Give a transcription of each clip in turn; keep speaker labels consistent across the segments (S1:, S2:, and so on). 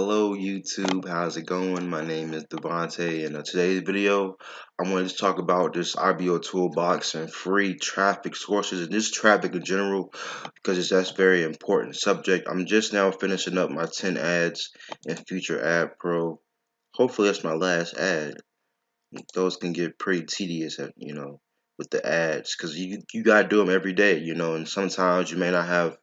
S1: Hello YouTube, how's it going? My name is Devontae, and in today's video I wanted to talk about this IBO toolbox and free traffic sources and just traffic in general because that's a very important subject. I'm just now finishing up my 10 ads in Future Ad Pro. Hopefully that's my last ad. Those can get pretty tedious, with the ads because you gotta do them every day, and sometimes you may not have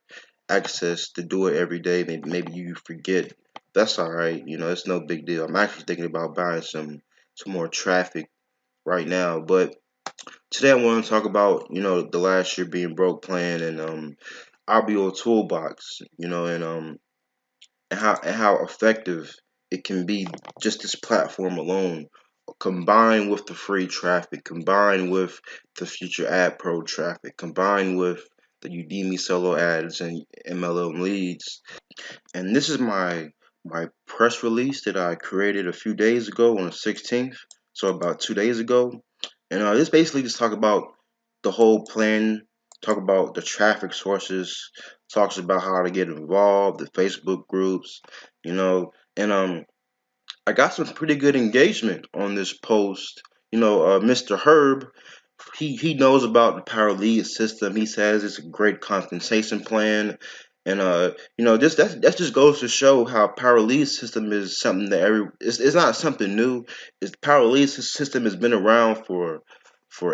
S1: access to do it every day. Maybe you forget. That's all right. It's no big deal. I'm actually thinking about buying some more traffic right now. But today I want to talk about the last year being broke plan and RBO toolbox. And how effective it can be, just this platform alone, combined with the free traffic, combined with the future ad pro traffic, combined with the Udemy solo ads and MLM leads. And this is my press release that I created a few days ago on the 16th, so about 2 days ago. And this basically just talk about the whole plan, talk about the traffic sources, talks about how to get involved, the Facebook groups, and I got some pretty good engagement on this post. Mr. Herb, he knows about the power lead system. He says it's a great compensation plan, and this that just goes to show how power lead system is something that it's not something new. It's power lead system has been around for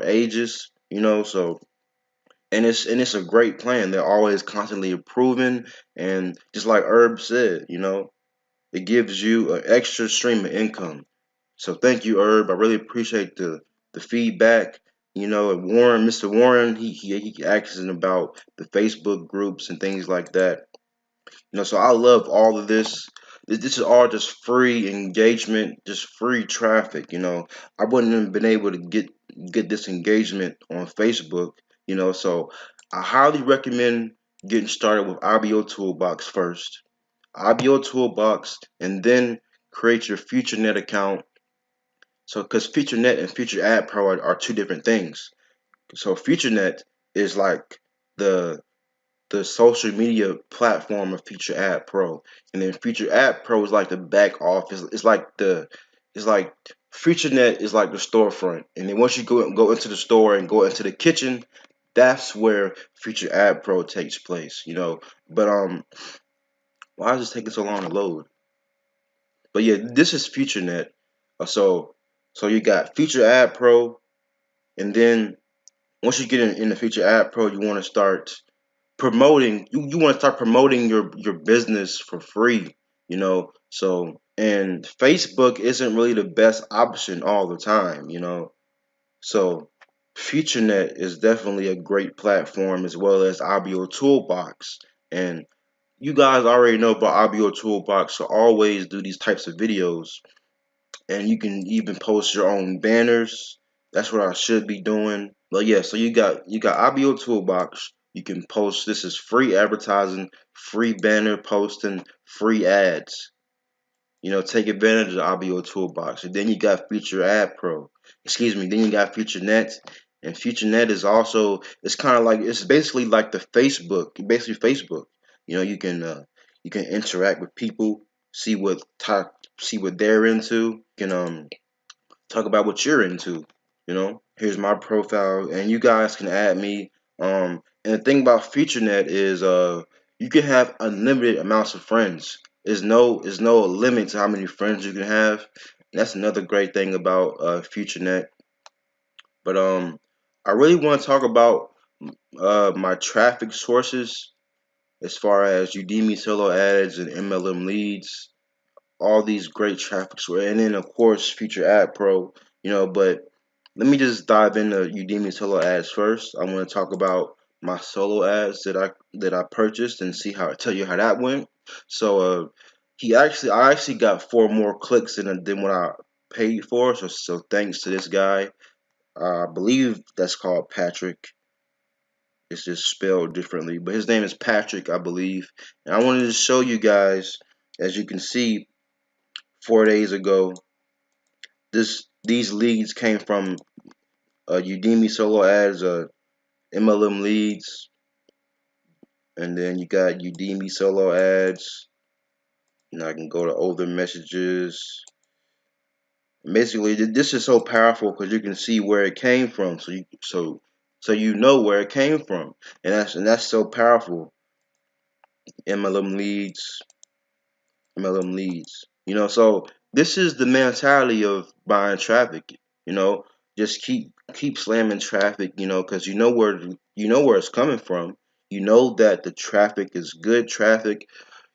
S1: ages. So and it's a great plan. They're always constantly improving, and just like Herb said, it gives you an extra stream of income. So thank you, Herb. I really appreciate the feedback. And Mr. Warren, he asking about the Facebook groups and things like that. So I love all of this. This is all just free engagement, just free traffic. I wouldn't have been able to get this engagement on Facebook. So I highly recommend getting started with IBO Toolbox first. IBO Toolbox, and then create your FutureNet account. So, because FutureNet and Future Ad Pro are two different things. So, FutureNet is like the the social media platform of Future Ad Pro, and then Future Ad Pro is like the back office. It's like FutureNet is like the storefront, and then once you go into the store and go into the kitchen, that's where Future Ad Pro takes place. But why is this taking so long to load? But yeah, this is FutureNet. So you got Future Ad Pro, and then once you get in the Future Ad Pro, you want to start promoting. You want to start promoting your business for free. So and Facebook isn't really the best option all the time. So FutureNet is definitely a great platform, as well as IBO Toolbox. And you guys already know about IBO Toolbox, so always do these types of videos, and you can even post your own banners. That's what I should be doing. But yeah, so you got IBO Toolbox. You can post. This is free advertising, free banner posting, free ads. Take advantage of IBO Toolbox. And then you got Future Ad Pro. Excuse me. Then you got FutureNet, and FutureNet is also, it's basically like the Facebook. Basically Facebook. You can interact with people, see what they're into. You can talk about what you're into. Here's my profile, and you guys can add me. And the thing about FutureNet is you can have unlimited amounts of friends. There's no limit to how many friends you can have. And that's another great thing about FutureNet. But I really want to talk about my traffic sources, as far as Udemy solo ads and MLM leads, all these great traffic sources, and then of course Future Ad Pro. But let me just dive into Udemy solo ads first. I want to talk about my solo ads that I purchased and tell you how that went. So I actually got 4 more clicks than what I paid for. So thanks to this guy. I believe that's called Patrick. It's just spelled differently, but his name is Patrick, I believe. And I wanted to show you guys, as you can see, 4 days ago, these leads came from Udemy solo ads, MLM leads, and then you got Udemy solo ads, I can go to older messages. Basically, this is so powerful because you can see where it came from. So you know where it came from, and that's so powerful. MLM leads, MLM leads. So this is the mentality of buying traffic. You know, just keep slamming traffic. Because you know where it's coming from. You know that the traffic is good traffic.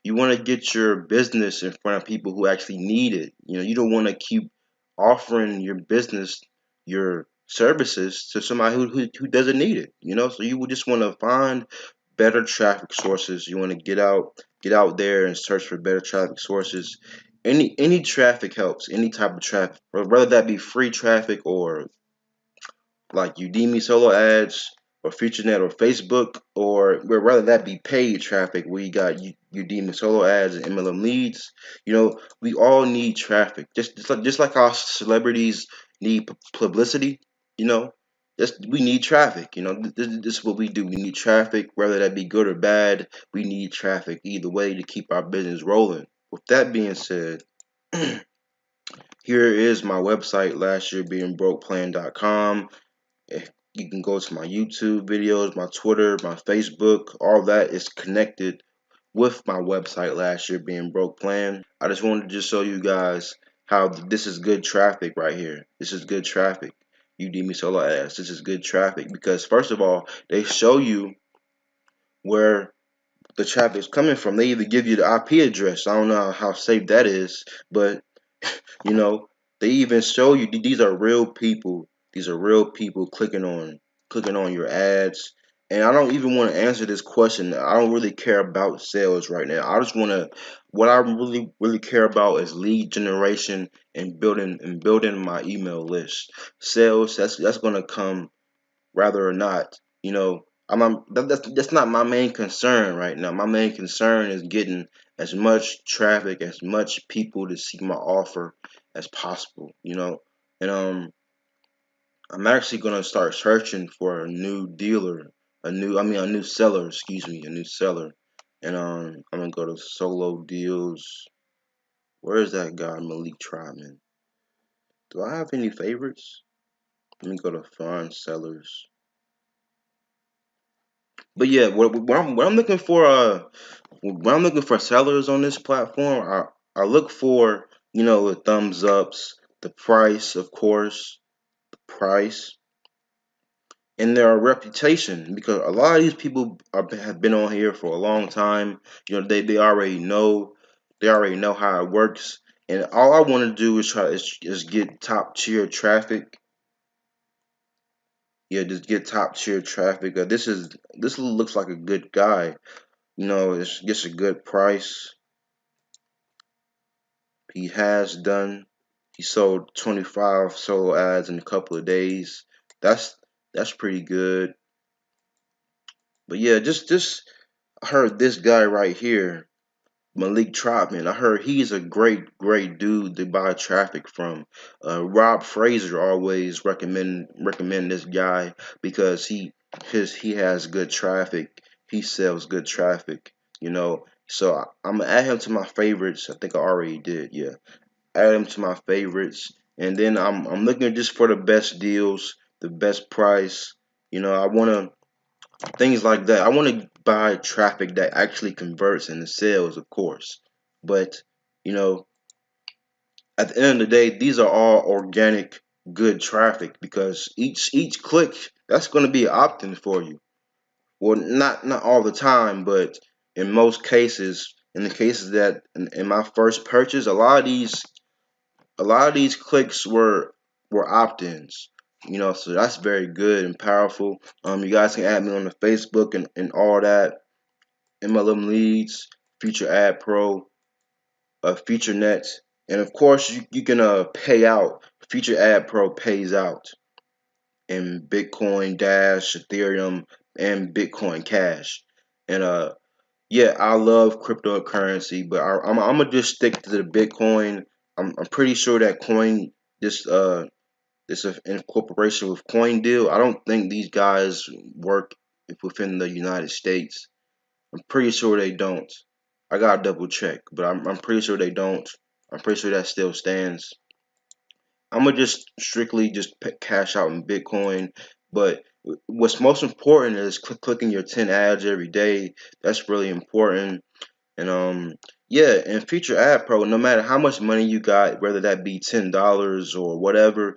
S1: You want to get your business in front of people who actually need it. You don't want to keep offering your business, your services to somebody who doesn't need it. So you would just want to find better traffic sources. You want to get out there and search for better traffic sources. Any traffic helps. Any type of traffic, whether that be free traffic or like Udemy solo ads or FutureNet or Facebook, or rather that be paid traffic where you got Udemy solo ads and MLM leads. We all need traffic, just like our celebrities need publicity. You know, we need traffic. This is what we do. We need traffic, whether that be good or bad. We need traffic either way to keep our business rolling. With that being said, here is my website, lastyearbeingbrokeplan.com. You can go to my YouTube videos, my Twitter, my Facebook. All that is connected with my website, Last Year Being Broke Plan. I just wanted to just show you guys how this is good traffic right here. This is good traffic. Udemy solo ads. This is good traffic because first of all, they show you where the traffic is coming from. They even give you the IP address. I don't know how safe that is, but you know, they even show you these are real people. These are real people clicking on your ads. And I don't even want to answer this question. I don't really care about sales right now. I just want to what I really care about is lead generation and building my email list. Sales, that's going to come rather or not. That's not my main concern right now. My main concern is getting as much traffic, as much people to see my offer as possible. And I'm actually gonna start searching for a new dealer, a new seller, excuse me, a new seller. And I'm gonna go to solo deals. Where is that guy, Malik Trotman? Do I have any favorites? Let me go to find sellers. But yeah, what I'm looking for, when I'm looking for sellers on this platform, I look for, the thumbs ups, the price, of course, the price, and their reputation, because a lot of these people have been on here for a long time. They already know how it works, and all I want to do is get top tier traffic. Yeah, just get top tier traffic. This looks like a good guy. It's gets a good price. He has done. He sold 25 solo ads in a couple of days. That's pretty good. But yeah, just I heard this guy right here, Malik Trotman. I heard he's a great dude to buy traffic from. Rob Fraser always recommend this guy because he has good traffic. He sells good traffic. So I'm gonna add him to my favorites. I think I already did. Yeah, add him to my favorites, and then I'm looking just for the best deals, the best price. I want to things like that. I want to buy traffic that actually converts into sales, of course. But you know, at the end of the day, these are all organic, good traffic because each click that's going to be an opt-in for you. Well, not all the time, but in most cases, in the cases that in my first purchase, a lot of these clicks were opt-ins. So that's very good and powerful. You guys can add me on the Facebook and all that. MLM leads, Future Ad Pro, Future Nets, and of course you can pay out. Future Ad Pro pays out in Bitcoin Dash, Ethereum, and Bitcoin Cash. And yeah, I love cryptocurrency, but I'm gonna just stick to the Bitcoin. I'm pretty sure that coin this in cooperation with CoinDeal. I don't think these guys work within the United States. I'm pretty sure they don't. I gotta double check, but I'm pretty sure they don't. I'm pretty sure that still stands. I'm gonna just strictly just cash out in Bitcoin. But what's most important is clicking your 10 ads every day. That's really important. And yeah, and Future Ad Pro, no matter how much money you got, whether that be $10 or whatever,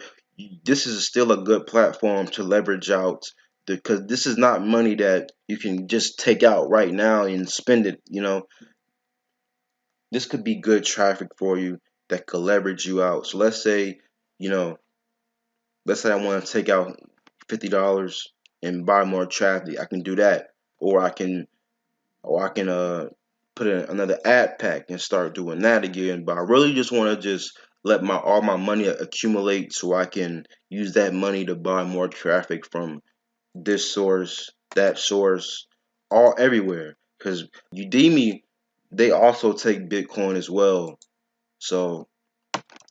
S1: this is still a good platform to leverage out, because this is not money that you can just take out right now and spend it. This could be good traffic for you that could leverage you out. So you know, let's say I want to take out $50 and buy more traffic. I can do that, or I can put in another ad pack and start doing that again. But I really just want to just let my all my money accumulate so I can use that money to buy more traffic from this source, that source, all everywhere. Because Udemy, they also take Bitcoin as well. So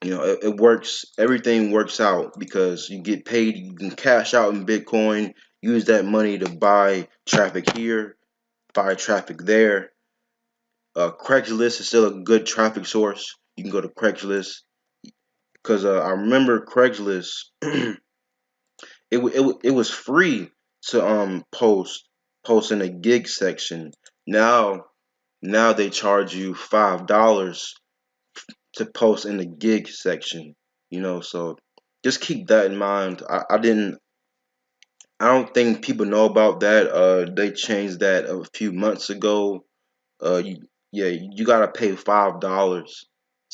S1: it works. Everything works out because you get paid. You can cash out in Bitcoin, use that money to buy traffic here, buy traffic there. Craigslist is still a good traffic source. You can go to Craigslist because I remember Craigslist. It was free to post in the gig section. Now now they charge you $5 to post in the gig section. So just keep that in mind. I don't think people know about that. They changed that a few months ago. You, yeah, you gotta pay $5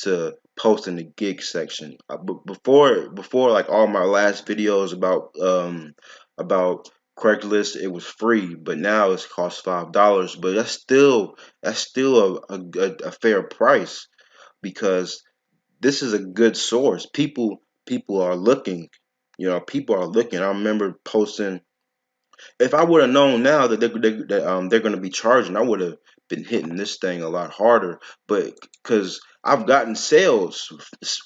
S1: to post in the gig section. Before like all my last videos about Craigslist, it was free, but now it's cost $5. But that's still a fair price, because this is a good source. People are looking. People are looking. I remember posting. If I would have known now that they're going to be charging, I would have been hitting this thing a lot harder. But because I've gotten sales,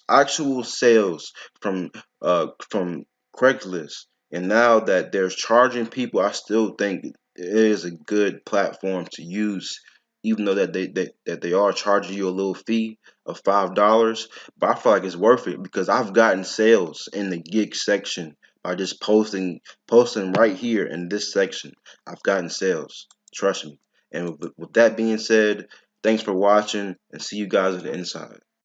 S1: actual sales from Craigslist, and now that they're charging people, I still think it is a good platform to use, even though that they are charging you a little fee of $5. But I feel like it's worth it because I've gotten sales in the gig section by just posting right here in this section. I've gotten sales. Trust me. And with that being said, thanks for watching, and see you guys at the inside.